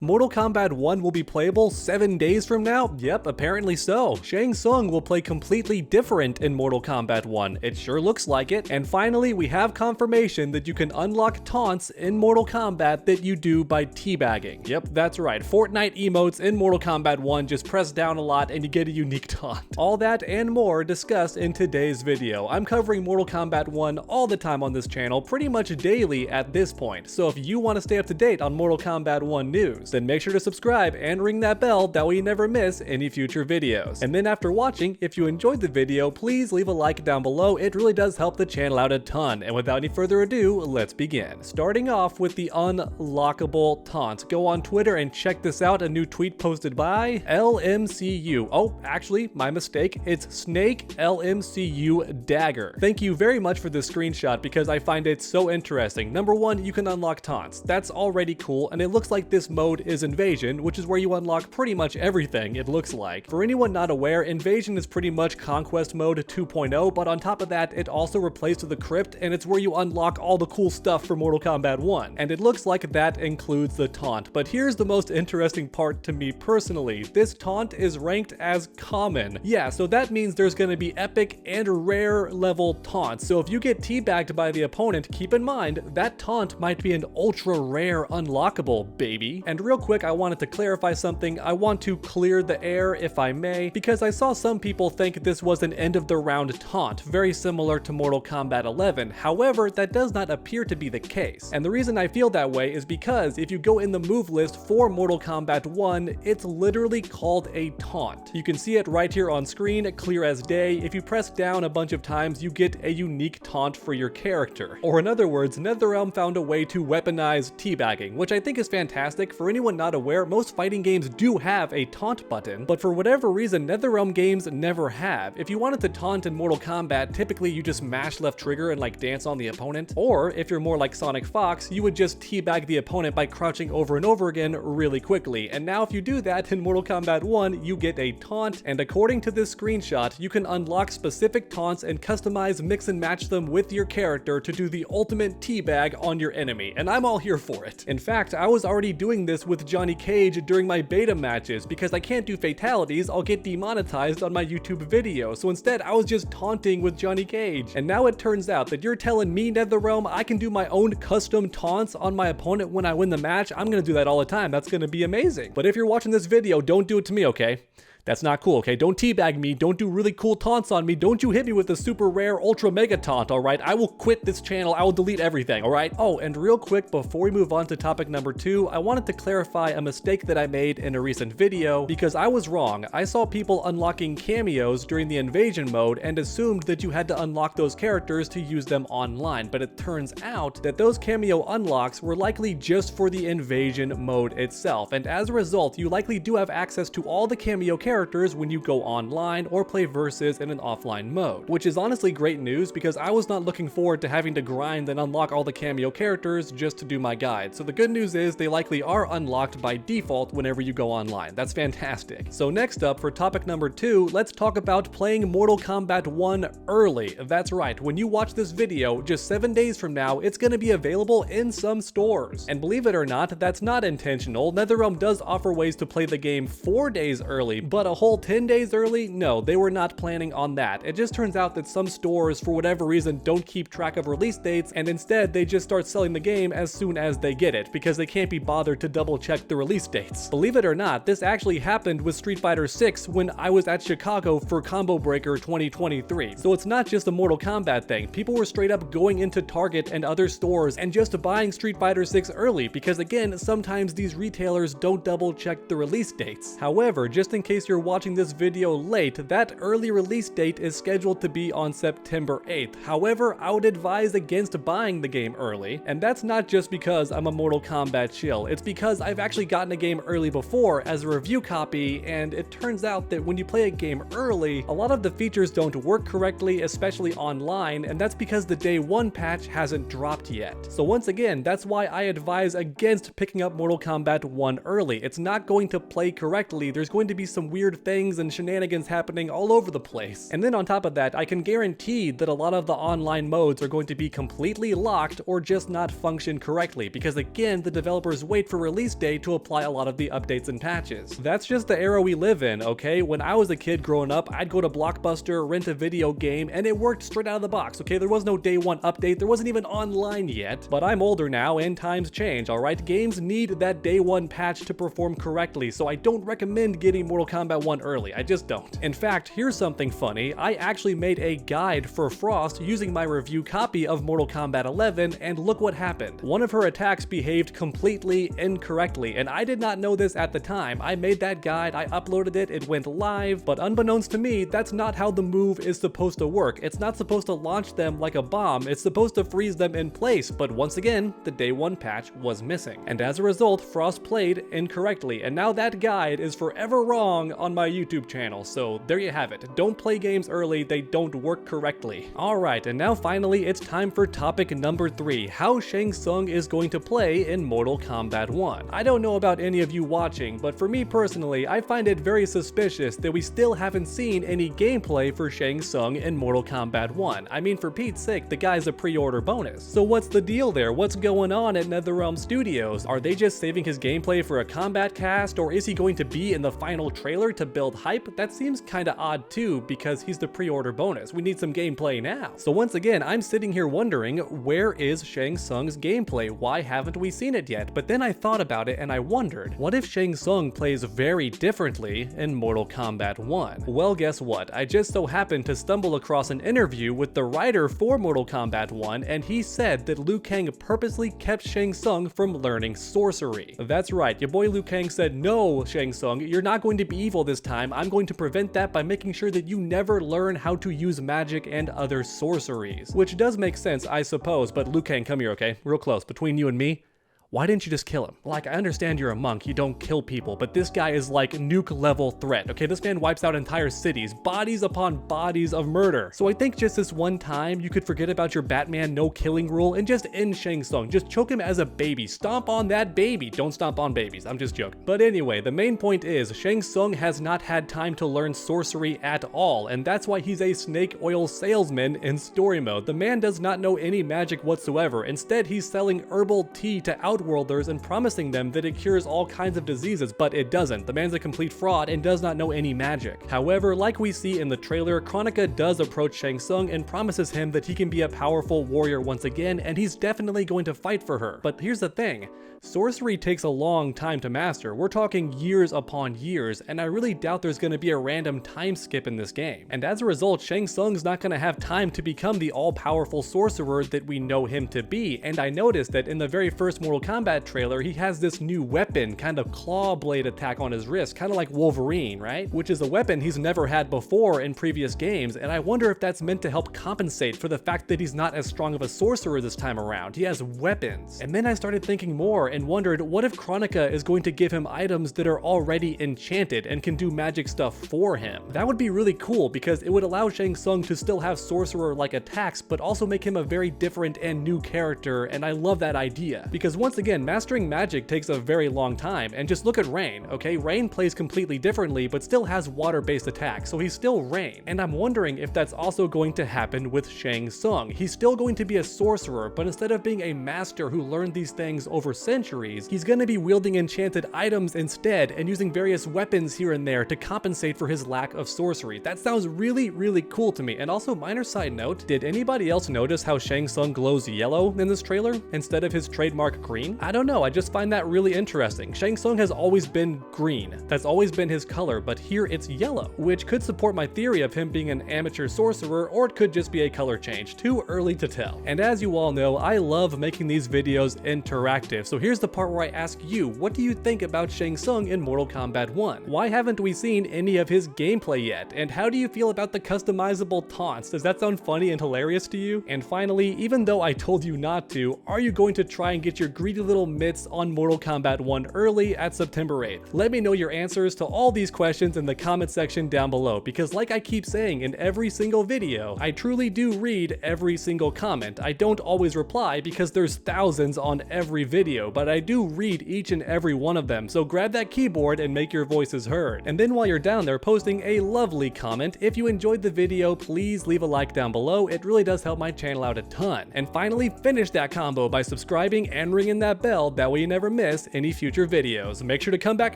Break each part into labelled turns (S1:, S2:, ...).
S1: Mortal Kombat 1 will be playable 7 days from now? Yep, apparently so. Shang Tsung will play completely different in Mortal Kombat 1. It sure looks like it. And finally, we have confirmation that you can unlock taunts in Mortal Kombat that you do by teabagging. Yep, that's right. Fortnite emotes in Mortal Kombat 1, just press down a lot and you get a unique taunt. All that and more discussed in today's video. I'm covering Mortal Kombat 1 all the time on this channel, pretty much daily at this point. So if you want to stay up to date on Mortal Kombat 1 news, then make sure to subscribe and ring that bell, that way you never miss any future videos. And then after watching, if you enjoyed the video, please leave a like down below. It really does help the channel out a ton. And without any further ado, let's begin. Starting off with the unlockable taunt. Go on Twitter and check this out. A new tweet posted by LMCU. Oh, actually, my mistake. It's Snake LMCU Dagger. Thank you very much for this screenshot because I find it so interesting. Number one, you can unlock taunts. That's already cool, and it looks like this mode is Invasion, which is where you unlock pretty much everything, it looks like. For anyone not aware, Invasion is pretty much Conquest Mode 2.0, but on top of that, it also replaced the Crypt, and it's where you unlock all the cool stuff for Mortal Kombat 1. And it looks like that includes the taunt. But here's the most interesting part to me personally. This taunt is ranked as common. Yeah, so that means there's gonna be epic and rare level taunts. So if you get teabagged by the opponent, keep in mind that taunt might be an ultra rare unlockable, baby. And real quick, I wanted to clarify something. I want to clear the air, if I may, because I saw some people think this was an end of the round taunt, very similar to Mortal Kombat 11. However, that does not appear to be the case. And the reason I feel that way is because if you go in the move list for Mortal Kombat 1, it's literally called a taunt. You can see it right here on screen, clear as day. If you press down a bunch of times, you get a unique taunt for your character. Or in other words, NetherRealm found a way to weaponize teabagging, which I think is fantastic. For anyone not aware, most fighting games do have a taunt button, but for whatever reason, NetherRealm games never have. If you wanted to taunt in Mortal Kombat, typically you just mash left trigger and like dance on the opponent. Or if you're more like Sonic Fox, you would just teabag the opponent by crouching over and over again really quickly. And now if you do that in Mortal Kombat 1, you get a taunt, and according to this screenshot, you can unlock specific taunts and customize, mix and match them with your character to do the ultimate teabag on your enemy, and I'm all here for it. In fact, I was already doing this with Johnny Cage during my beta matches. Because I can't do fatalities, I'll get demonetized on my YouTube video, so instead I was just taunting with Johnny Cage. And now it turns out that you're telling me, NetherRealm, I can do my own custom taunts on my opponent when I win the match? I'm gonna do that all the time. That's gonna be amazing. But if you're watching this video, don't do it to me, okay? That's not cool, okay? Don't teabag me, don't do really cool taunts on me, don't you hit me with the super rare ultra mega taunt, alright? I will quit this channel, I will delete everything, alright? Oh, and real quick, before we move on to topic number 2, I wanted to clarify a mistake that I made in a recent video, because I was wrong. I saw people unlocking cameos during the Invasion mode and assumed that you had to unlock those characters to use them online, but it turns out that those cameo unlocks were likely just for the Invasion mode itself, and as a result, you likely do have access to all the cameo characters when you go online or play versus in an offline mode, which is honestly great news because I was not looking forward to having to grind and unlock all the cameo characters just to do my guide. So the good news is they likely are unlocked by default whenever you go online. That's fantastic. So next up, for topic number 2, let's talk about playing Mortal Kombat 1 early. That's right, when you watch this video, just 7 days from now, it's going to be available in some stores. And believe it or not, that's not intentional. NetherRealm does offer ways to play the game 4 days early, but a whole 10 days early? No, they were not planning on that. It just turns out that some stores, for whatever reason, don't keep track of release dates, and instead they just start selling the game as soon as they get it, because they can't be bothered to double check the release dates. Believe it or not, this actually happened with Street Fighter 6 when I was at Chicago for Combo Breaker 2023. So it's not just a Mortal Kombat thing. People were straight up going into Target and other stores and just buying Street Fighter 6 early, because again, sometimes these retailers don't double check the release dates. However, just in case you're watching this video late, that early release date is scheduled to be on September 8th. However, I would advise against buying the game early, and that's not just because I'm a Mortal Kombat chill. It's because I've actually gotten a game early before as a review copy, and it turns out that when you play a game early, a lot of the features don't work correctly, especially online, and that's because the day 1 patch hasn't dropped yet. So once again, that's why I advise against picking up Mortal Kombat 1 early. It's not going to play correctly. There's going to be some weird weird things and shenanigans happening all over the place. And then on top of that, I can guarantee that a lot of the online modes are going to be completely locked or just not function correctly, because again, the developers wait for release day to apply a lot of the updates and patches. That's just the era we live in, okay? When I was a kid growing up, I'd go to Blockbuster, rent a video game, and it worked straight out of the box, okay? There was no day one update, there wasn't even online yet. But I'm older now and times change, alright? Games need that day one patch to perform correctly, so I don't recommend getting Mortal Kombat 1 early, I just don't. In fact, here's something funny. I actually made a guide for Frost using my review copy of Mortal Kombat 11, and look what happened. One of her attacks behaved completely incorrectly, and I did not know this at the time. I made that guide, I uploaded it, it went live, but unbeknownst to me, that's not how the move is supposed to work. It's not supposed to launch them like a bomb, it's supposed to freeze them in place, but once again, the day one patch was missing. And as a result, Frost played incorrectly, and now that guide is forever wrong on my YouTube channel, so there you have it. Don't play games early, they don't work correctly. Alright, and now finally it's time for topic number 3, how Shang Tsung is going to play in Mortal Kombat 1. I don't know about any of you watching, but for me personally, I find it very suspicious that we still haven't seen any gameplay for Shang Tsung in Mortal Kombat 1. I mean, for Pete's sake, the guy's a pre-order bonus. So what's the deal there? What's going on at NetherRealm Studios? Are they just saving his gameplay for a combat cast, or is he going to be in the final trailer to build hype? That seems kinda odd too, because he's the pre-order bonus. We need some gameplay now. So once again, I'm sitting here wondering, where is Shang Tsung's gameplay? Why haven't we seen it yet? But then I thought about it and I wondered, what if Shang Tsung plays very differently in Mortal Kombat 1? Well, guess what? I just so happened to stumble across an interview with the writer for Mortal Kombat 1, and he said that Liu Kang purposely kept Shang Tsung from learning sorcery. That's right, your boy Liu Kang said, no, Shang Tsung, you're not going to be evil this time. I'm going to prevent that by making sure that you never learn how to use magic and other sorceries. Which does make sense, I suppose, but Liu Kang, come here, okay? Real close, between you and me. Why didn't you just kill him? Like, I understand you're a monk, you don't kill people, but this guy is like nuke level threat, okay? This man wipes out entire cities, bodies upon bodies of murder. So I think just this one time, you could forget about your Batman no killing rule and just end Shang Tsung. Just choke him as a baby. Stomp on that baby. Don't stomp on babies, I'm just joking. But anyway, the main point is, Shang Tsung has not had time to learn sorcery at all, and that's why he's a snake oil salesman in story mode. The man does not know any magic whatsoever. Instead, he's selling herbal tea to Outworlders and promising them that it cures all kinds of diseases, but it doesn't. The man's a complete fraud and does not know any magic. However, like we see in the trailer, Kronika does approach Shang Tsung and promises him that he can be a powerful warrior once again, and he's definitely going to fight for her. But here's the thing, sorcery takes a long time to master. We're talking years upon years, and I really doubt there's going to be a random time skip in this game. And as a result, Shang Tsung's not going to have time to become the all-powerful sorcerer that we know him to be. And I noticed that in the very first Mortal Kombat trailer, he has this new weapon, kind of claw blade attack on his wrist, kind of like Wolverine, right? Which is a weapon he's never had before in previous games, and I wonder if that's meant to help compensate for the fact that he's not as strong of a sorcerer this time around. He has weapons. And then I started thinking more and wondered, what if Kronika is going to give him items that are already enchanted and can do magic stuff for him? That would be really cool, because it would allow Shang Tsung to still have sorcerer-like attacks, but also make him a very different and new character, and I love that idea. Because once again, mastering magic takes a very long time, and just look at Rain, okay? Rain plays completely differently, but still has water-based attacks, so he's still Rain. And I'm wondering if that's also going to happen with Shang Tsung. He's still going to be a sorcerer, but instead of being a master who learned these things over centuries, he's gonna be wielding enchanted items instead, and using various weapons here and there to compensate for his lack of sorcery. That sounds really, really cool to me. And also, minor side note, did anybody else notice how Shang Tsung glows yellow in this trailer instead of his trademark green? I don't know, I just find that really interesting. Shang Tsung has always been green. That's always been his color, but here it's yellow, which could support my theory of him being an amateur sorcerer, or it could just be a color change. Too early to tell. And as you all know, I love making these videos interactive, so here's the part where I ask you, what do you think about Shang Tsung in Mortal Kombat 1? Why haven't we seen any of his gameplay yet? And how do you feel about the customizable taunts? Does that sound funny and hilarious to you? And finally, even though I told you not to, are you going to try and get your greedy little mitts on Mortal Kombat 1 early at September 8th? Let me know your answers to all these questions in the comment section down below, because like I keep saying in every single video, I truly do read every single comment. I don't always reply because there's thousands on every video, but but I do read each and every one of them, so grab that keyboard and make your voices heard. And then while you're down there posting a lovely comment, if you enjoyed the video, please leave a like down below. It really does help my channel out a ton. And finally, finish that combo by subscribing and ringing that bell, that way you never miss any future videos. Make sure to come back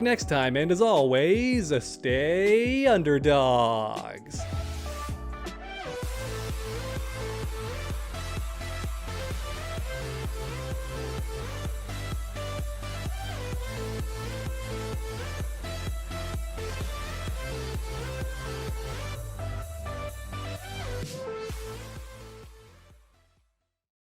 S1: next time, and as always, stay underdogs.